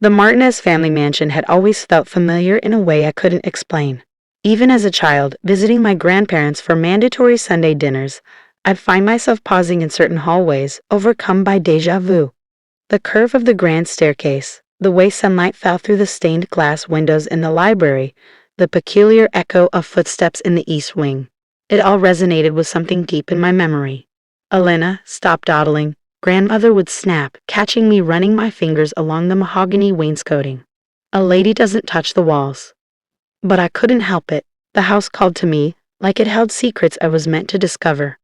The Martinez family mansion had always felt familiar in a way I couldn't explain. Even as a child, visiting my grandparents for mandatory Sunday dinners, I'd find myself pausing in certain hallways, overcome by déjà vu. The curve of the grand staircase, the way sunlight fell through the stained glass windows in the library, the peculiar echo of footsteps in the east wing. It all resonated with something deep in my memory. "Elena, stop dawdling," grandmother would snap, catching me running my fingers along the mahogany wainscoting. "A lady doesn't touch the walls." But I couldn't help it. The house called to me, like it held secrets I was meant to discover.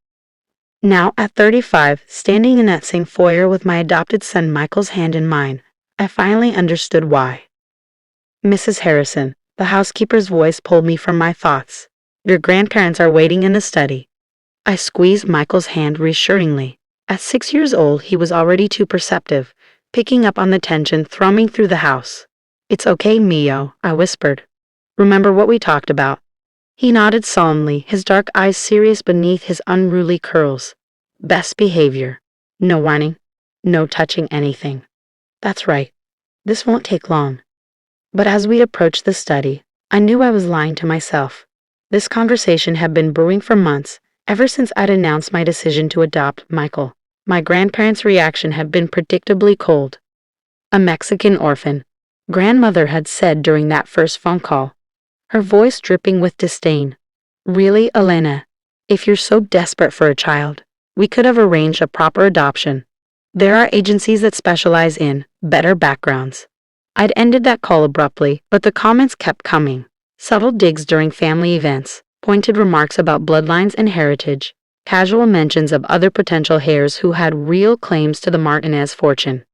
Now, at 35, standing in that same foyer with my adopted son Michael's hand in mine, I finally understood why. "Mrs. Harrison," the housekeeper's voice pulled me from my thoughts. "Your grandparents are waiting in the study." I squeezed Michael's hand reassuringly. At 6 years old, he was already too perceptive, picking up on the tension thrumming through the house. "It's okay, Mio," I whispered. "Remember what we talked about?" He nodded solemnly, his dark eyes serious beneath his unruly curls. "Best behavior. No whining. No touching anything." "That's right. This won't take long." But as we approached the study, I knew I was lying to myself. This conversation had been brewing for months, ever since I'd announced my decision to adopt Michael. My grandparents' reaction had been predictably cold. "A Mexican orphan," grandmother had said during that first phone call, her voice dripping with disdain. "Really, Elena? If you're so desperate for a child, we could have arranged a proper adoption. There are agencies that specialize in better backgrounds." I'd ended that call abruptly, but the comments kept coming. Subtle digs during family events, pointed remarks about bloodlines and heritage, casual mentions of other potential heirs who had real claims to the Martinez fortune.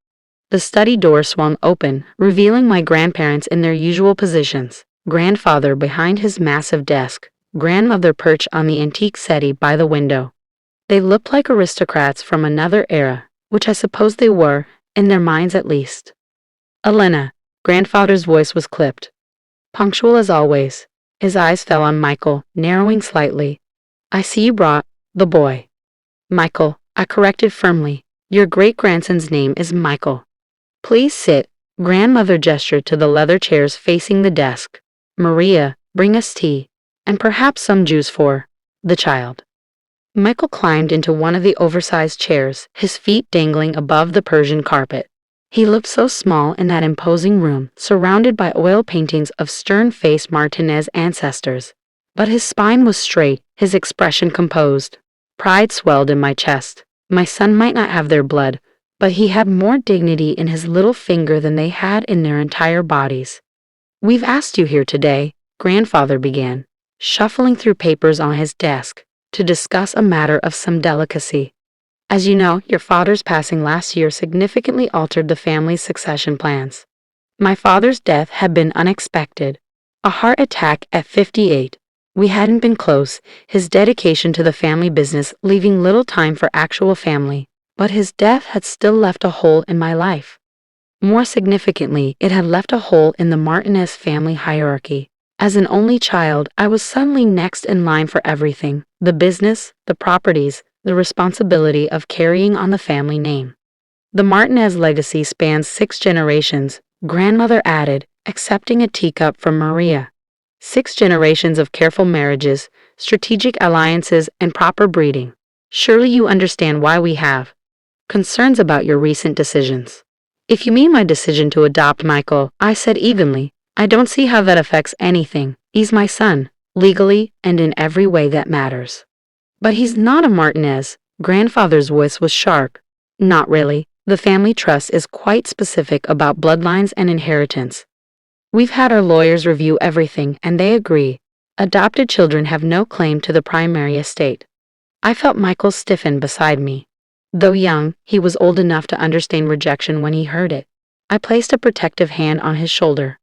The study door swung open, revealing my grandparents in their usual positions. Grandfather behind his massive desk, grandmother perched on the antique settee by the window. They looked like aristocrats from another era, which I suppose they were, in their minds at least. "Elena," grandfather's voice was clipped. Punctual as always, his eyes fell on Michael, narrowing slightly. "I see you brought the boy." "Michael," I corrected firmly. "Your great-grandson's name is Michael." "Please sit." Grandmother gestured to the leather chairs facing the desk. "Maria, bring us tea, and perhaps some juice for the child." Michael climbed into one of the oversized chairs, his feet dangling above the Persian carpet. He looked so small in that imposing room, surrounded by oil paintings of stern-faced Martinez ancestors. But his spine was straight, his expression composed. Pride swelled in my chest. My son might not have their blood, but he had more dignity in his little finger than they had in their entire bodies. "We've asked you here today," grandfather began, shuffling through papers on his desk, "to discuss a matter of some delicacy. As you know, your father's passing last year significantly altered the family's succession plans. My father's death had been unexpected. A heart attack at 58. We hadn't been close, his dedication to the family business leaving little time for actual family, but his death had still left a hole in my life. More significantly, it had left a hole in the Martinez family hierarchy. As an only child, I was suddenly next in line for everything: the business, the properties, the responsibility of carrying on the family name. "The Martinez legacy spans 6 generations," grandmother added, accepting a teacup from Maria. "6 generations of careful marriages, strategic alliances, and proper breeding. Surely you understand why we have concerns about your recent decisions." "If you mean my decision to adopt Michael," I said evenly, "I don't see how that affects anything. He's my son, legally and in every way that matters." "But he's not a Martinez." Grandfather's voice was sharp. "Not really. The family trust is quite specific about bloodlines and inheritance. We've had our lawyers review everything, and they agree. Adopted children have no claim to the primary estate." I felt Michael stiffen beside me. Though young, he was old enough to understand rejection when he heard it. I placed a protective hand on his shoulder.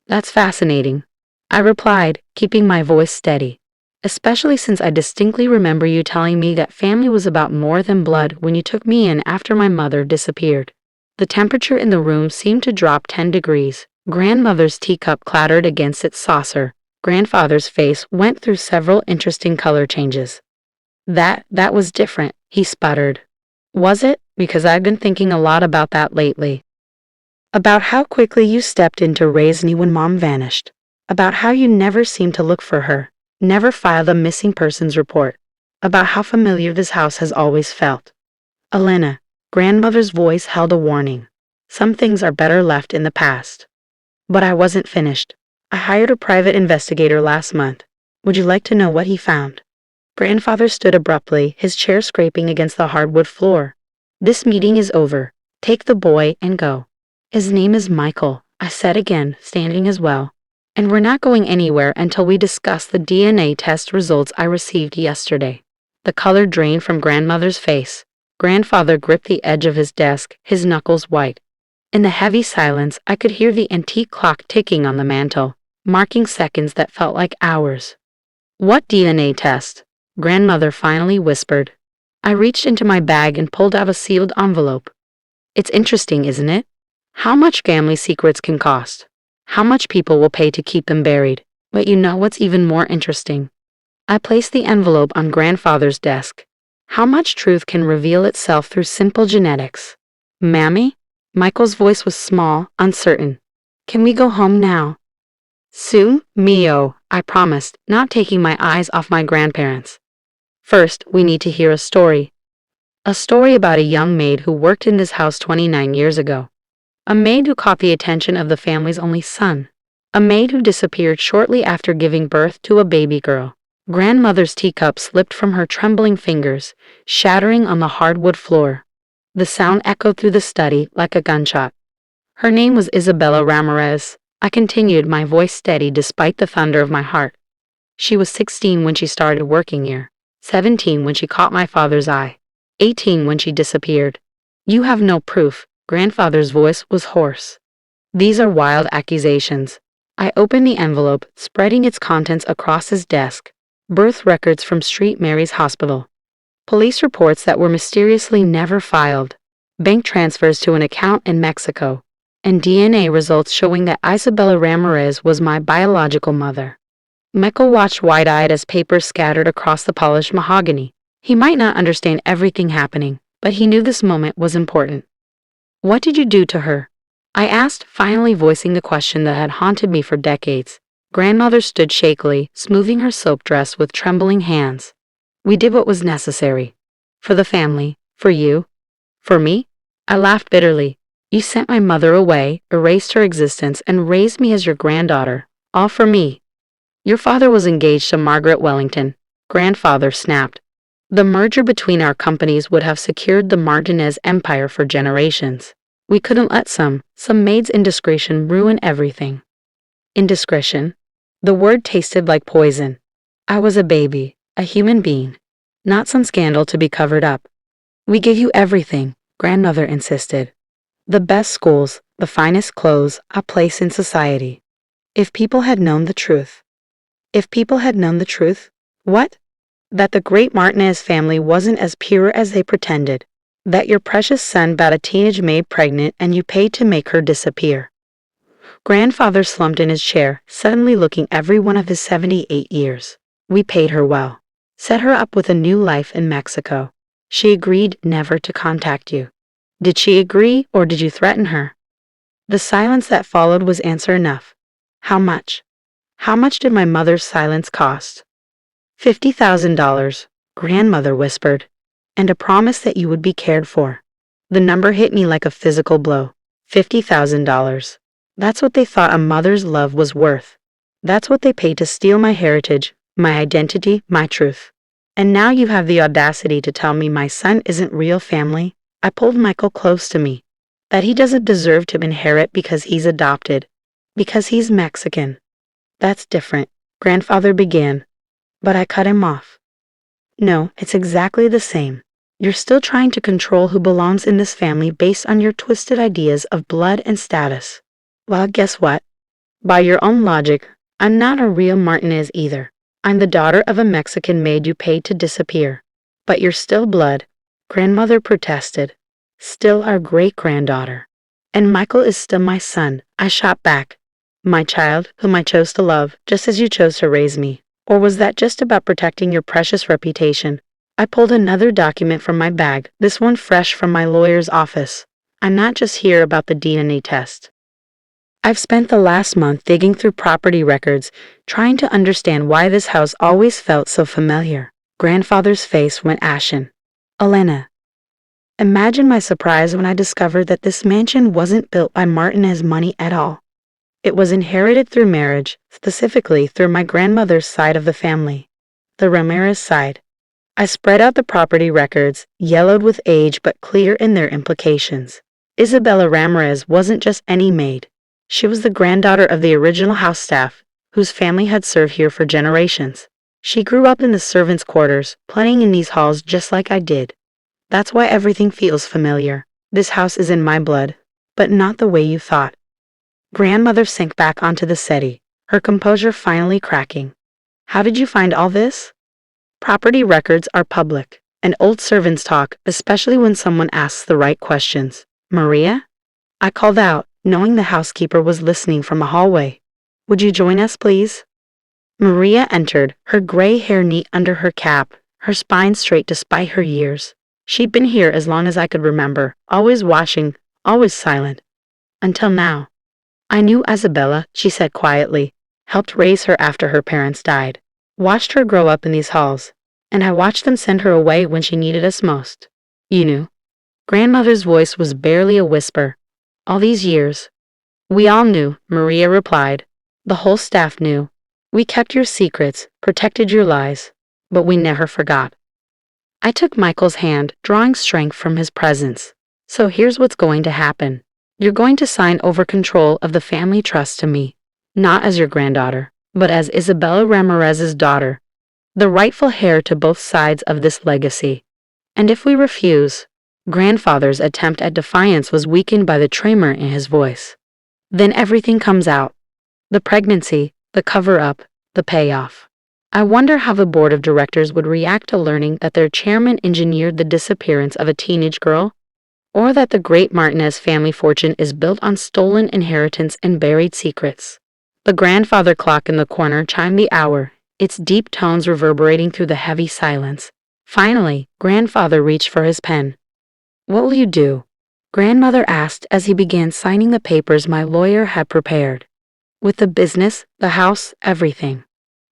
"That's fascinating," I replied, keeping my voice steady. "Especially since I distinctly remember you telling me that family was about more than blood when you took me in after my mother disappeared." The temperature in the room seemed to drop 10 degrees. Grandmother's teacup clattered against its saucer. Grandfather's face went through several interesting color changes. That was different," he sputtered. "Was it? Because I've been thinking a lot about that lately." About how quickly you stepped in to raise me when Mom vanished. About how you never seemed to look for her, never filed a missing persons report. About how familiar this house has always felt. Elena, grandmother's voice held a warning. Some things are better left in the past. But I wasn't finished. I hired a private investigator last month. Would you like to know what he found? Grandfather stood abruptly, his chair scraping against the hardwood floor. This meeting is over. Take the boy and go. His name is Michael, I said again, standing as well. And we're not going anywhere until we discuss the DNA test results I received yesterday. The color drained from grandmother's face. Grandfather gripped the edge of his desk, his knuckles white. In the heavy silence, I could hear the antique clock ticking on the mantel, marking seconds that felt like hours. What DNA test? Grandmother finally whispered. I reached into my bag and pulled out a sealed envelope. It's interesting, isn't it? How much family secrets can cost. How much people will pay to keep them buried. But you know what's even more interesting? I placed the envelope on grandfather's desk. How much truth can reveal itself through simple genetics? Mammy? Michael's voice was small, uncertain. Can we go home now? Soon, Mio, I promised, not taking my eyes off my grandparents. First, we need to hear a story. A story about a young maid who worked in this house 29 years ago. A maid who caught the attention of the family's only son. A maid who disappeared shortly after giving birth to a baby girl. Grandmother's teacup slipped from her trembling fingers, shattering on the hardwood floor. The sound echoed through the study like a gunshot. Her name was Isabella Ramirez. I continued, my voice steady despite the thunder of my heart. She was 16 when she started working here, 17 when she caught my father's eye, 18 when she disappeared. You have no proof. Grandfather's voice was hoarse. These are wild accusations. I opened the envelope, spreading its contents across his desk. Birth records from St. Mary's Hospital. Police reports that were mysteriously never filed. Bank transfers to an account in Mexico. And DNA results showing that Isabella Ramirez was my biological mother. Michael watched wide-eyed as papers scattered across the polished mahogany. He might not understand everything happening, but he knew this moment was important. What did you do to her? I asked, finally voicing the question that had haunted me for decades. Grandmother stood shakily, smoothing her silk dress with trembling hands. We did what was necessary. For the family. For you. For me? I laughed bitterly. You sent my mother away, erased her existence, and raised me as your granddaughter. All for me. Your father was engaged to Margaret Wellington. Grandfather snapped. The merger between our companies would have secured the Martinez empire for generations. We couldn't let some maid's indiscretion ruin everything. Indiscretion? The word tasted like poison. I was a baby, a human being, not some scandal to be covered up. We give you everything, grandmother insisted. The best schools, the finest clothes, a place in society. If people had known the truth. If people had known the truth? What? That the great Martinez family wasn't as pure as they pretended. That your precious son got a teenage maid pregnant and you paid to make her disappear. Grandfather slumped in his chair, suddenly looking every one of his 78 years. We paid her well. Set her up with a new life in Mexico. She agreed never to contact you. Did she agree, or did you threaten her? The silence that followed was answer enough. How much? How much did my mother's silence cost? $50,000, grandmother whispered, and a promise that you would be cared for. The number hit me like a physical blow. $50,000. That's what they thought a mother's love was worth. That's what they paid to steal my heritage, my identity, my truth. And now you have the audacity to tell me my son isn't real family? I pulled Michael close to me. That he doesn't deserve to inherit because he's adopted. Because he's Mexican. That's different, grandfather began. But I cut him off. No, it's exactly the same. You're still trying to control who belongs in this family based on your twisted ideas of blood and status. Well, guess what? By your own logic, I'm not a real Martinez either. I'm the daughter of a Mexican maid you paid to disappear. But you're still blood, grandmother protested. Still our great-granddaughter. And Michael is still my son, I shot back. My child, whom I chose to love, just as you chose to raise me. Or was that just about protecting your precious reputation? I pulled another document from my bag, this one fresh from my lawyer's office. I'm not just here about the DNA test. I've spent the last month digging through property records, trying to understand why this house always felt so familiar. Grandfather's face went ashen. Elena, imagine my surprise when I discovered that this mansion wasn't built by Martinez money at all. It was inherited through marriage, specifically through my grandmother's side of the family, the Ramirez side. I spread out the property records, yellowed with age but clear in their implications. Isabella Ramirez wasn't just any maid. She was the granddaughter of the original house staff, whose family had served here for generations. She grew up in the servants' quarters, playing in these halls just like I did. That's why everything feels familiar. This house is in my blood, but not the way you thought. Grandmother sank back onto the settee, her composure finally cracking. How did you find all this? Property records are public, and old servants talk, especially when someone asks the right questions. Maria? I called out, knowing the housekeeper was listening from a hallway. Would you join us, please? Maria entered, her gray hair neat under her cap, her spine straight despite her years. She'd been here as long as I could remember, always watching, always silent. Until now. I knew Isabella, she said quietly, helped raise her after her parents died. Watched her grow up in these halls, and I watched them send her away when she needed us most. You knew. Grandmother's voice was barely a whisper. All these years. We all knew, Maria replied. The whole staff knew. We kept your secrets, protected your lies, but we never forgot. I took Michael's hand, drawing strength from his presence. So here's what's going to happen. You're going to sign over control of the family trust to me, not as your granddaughter, but as Isabella Ramirez's daughter, the rightful heir to both sides of this legacy. And if we refuse, grandfather's attempt at defiance was weakened by the tremor in his voice. Then everything comes out. The pregnancy, the cover-up, the payoff. I wonder how the board of directors would react to learning that their chairman engineered the disappearance of a teenage girl, or that the great Martinez family fortune is built on stolen inheritance and buried secrets. The grandfather clock in the corner chimed the hour, its deep tones reverberating through the heavy silence. Finally, grandfather reached for his pen. What will you do? Grandmother asked as he began signing the papers my lawyer had prepared. With the business, the house, everything.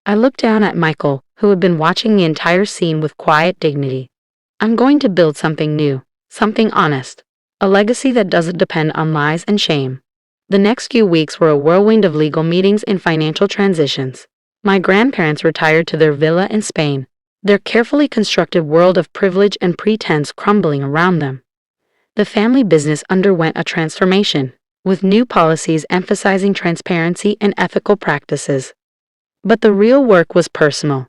I looked down at Michael, who had been watching the entire scene with quiet dignity. I'm going to build something new, something honest, a legacy that doesn't depend on lies and shame. The next few weeks were a whirlwind of legal meetings and financial transitions. My grandparents retired to their villa in Spain, their carefully constructed world of privilege and pretense crumbling around them. The family business underwent a transformation, with new policies emphasizing transparency and ethical practices. But the real work was personal.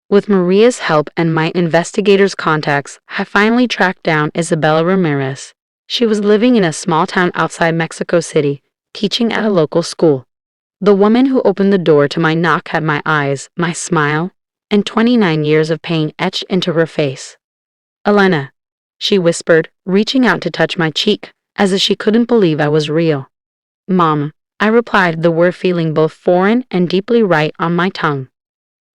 With Maria's help and my investigators' contacts, I finally tracked down Isabella Ramirez. She was living in a small town outside Mexico City, teaching at a local school. The woman who opened the door to my knock had my eyes, my smile, and 29 years of pain etched into her face. Elena, she whispered, reaching out to touch my cheek, as if she couldn't believe I was real. Mom, I replied, the word feeling both foreign and deeply right on my tongue.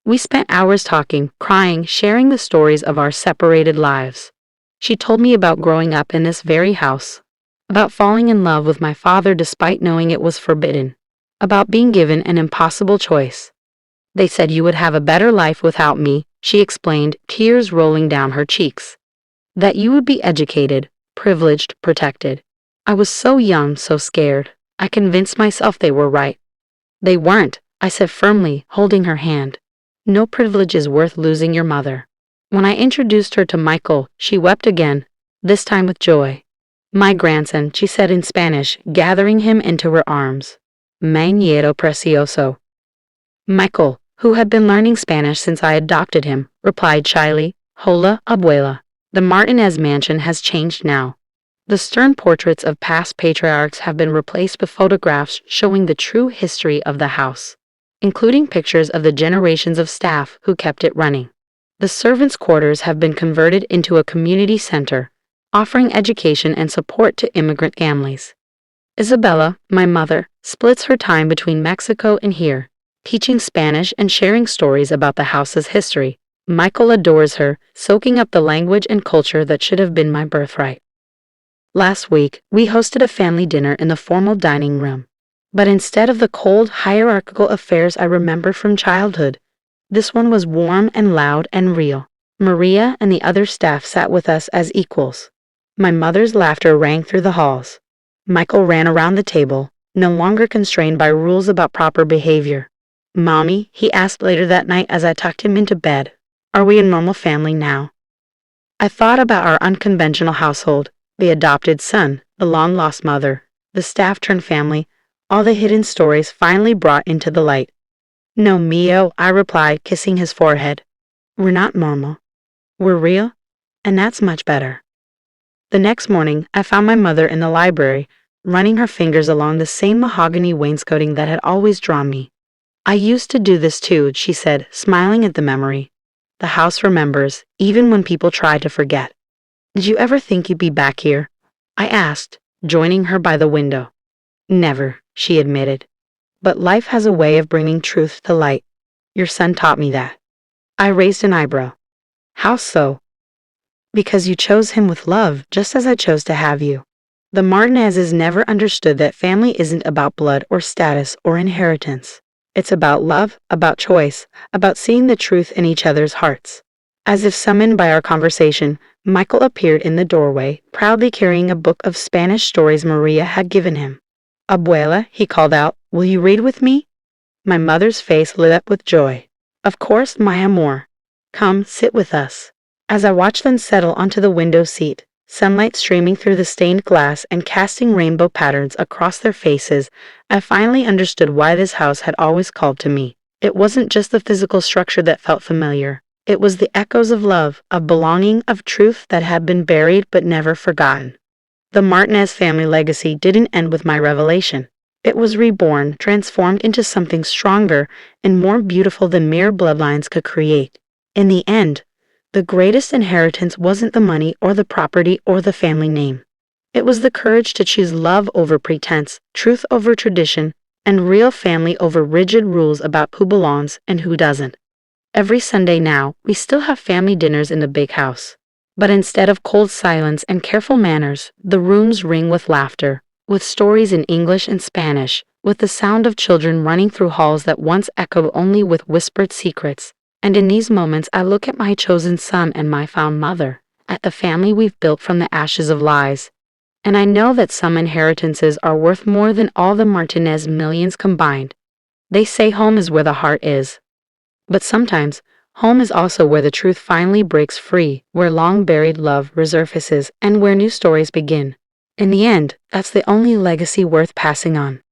We spent hours talking, crying, sharing the stories of our separated lives. She told me about growing up in this very house, about falling in love with my father despite knowing it was forbidden, about being given an impossible choice. They said you would have a better life without me, she explained, tears rolling down her cheeks. That you would be educated, privileged, protected. I was so young, so scared. I convinced myself they were right. They weren't, I said firmly, holding her hand. No privilege is worth losing your mother. When I introduced her to Michael, she wept again, this time with joy. My grandson, she said in Spanish, gathering him into her arms. Mi nieto precioso. Michael, who had been learning Spanish since I adopted him, replied shyly, Hola, abuela. The Martinez mansion has changed now. The stern portraits of past patriarchs have been replaced with photographs showing the true history of the house, including pictures of the generations of staff who kept it running. The servants' quarters have been converted into a community center, offering education and support to immigrant families. Isabella, my mother, splits her time between Mexico and here, teaching Spanish and sharing stories about the house's history. Michael adores her, soaking up the language and culture that should have been my birthright. Last week, we hosted a family dinner in the formal dining room. But instead of the cold, hierarchical affairs I remember from childhood, this one was warm and loud and real. Maria and the other staff sat with us as equals. My mother's laughter rang through the halls. Michael ran around the table, no longer constrained by rules about proper behavior. "Mommy," he asked later that night as I tucked him into bed, "are we a normal family now?" I thought about our unconventional household, the adopted son, the long-lost mother, the staff-turned-family, all the hidden stories finally brought into the light. "No, Mio," I replied, kissing his forehead. "We're not normal. We're real, and that's much better." The next morning, I found my mother in the library, running her fingers along the same mahogany wainscoting that had always drawn me. "I used to do this too," she said, smiling at the memory. "The house remembers, even when people try to forget." "Did you ever think you'd be back here?" I asked, joining her by the window. "Never," she admitted. "But life has a way of bringing truth to light. Your son taught me that." I raised an eyebrow. "How so?" "Because you chose him with love, just as I chose to have you. The Martinezes never understood that family isn't about blood or status or inheritance. It's about love, about choice, about seeing the truth in each other's hearts." As if summoned by our conversation, Michael appeared in the doorway, proudly carrying a book of Spanish stories Maria had given him. "Abuela," he called out, "will you read with me?" My mother's face lit up with joy. "Of course, my amor. Come, sit with us." As I watched them settle onto the window seat, sunlight streaming through the stained glass and casting rainbow patterns across their faces, I finally understood why this house had always called to me. It wasn't just the physical structure that felt familiar. It was the echoes of love, of belonging, of truth that had been buried but never forgotten. The Martinez family legacy didn't end with my revelation. It was reborn, transformed into something stronger and more beautiful than mere bloodlines could create. In the end, the greatest inheritance wasn't the money or the property or the family name. It was the courage to choose love over pretense, truth over tradition, and real family over rigid rules about who belongs and who doesn't. Every Sunday now, we still have family dinners in the big house. But instead of cold silence and careful manners, the rooms ring with laughter, with stories in English and Spanish, with the sound of children running through halls that once echoed only with whispered secrets. And in these moments, I look at my chosen son and my found mother, at the family we've built from the ashes of lies. And I know that some inheritances are worth more than all the Martinez millions combined. They say home is where the heart is. But sometimes, home is also where the truth finally breaks free, where long-buried love resurfaces, and where new stories begin. In the end, that's the only legacy worth passing on.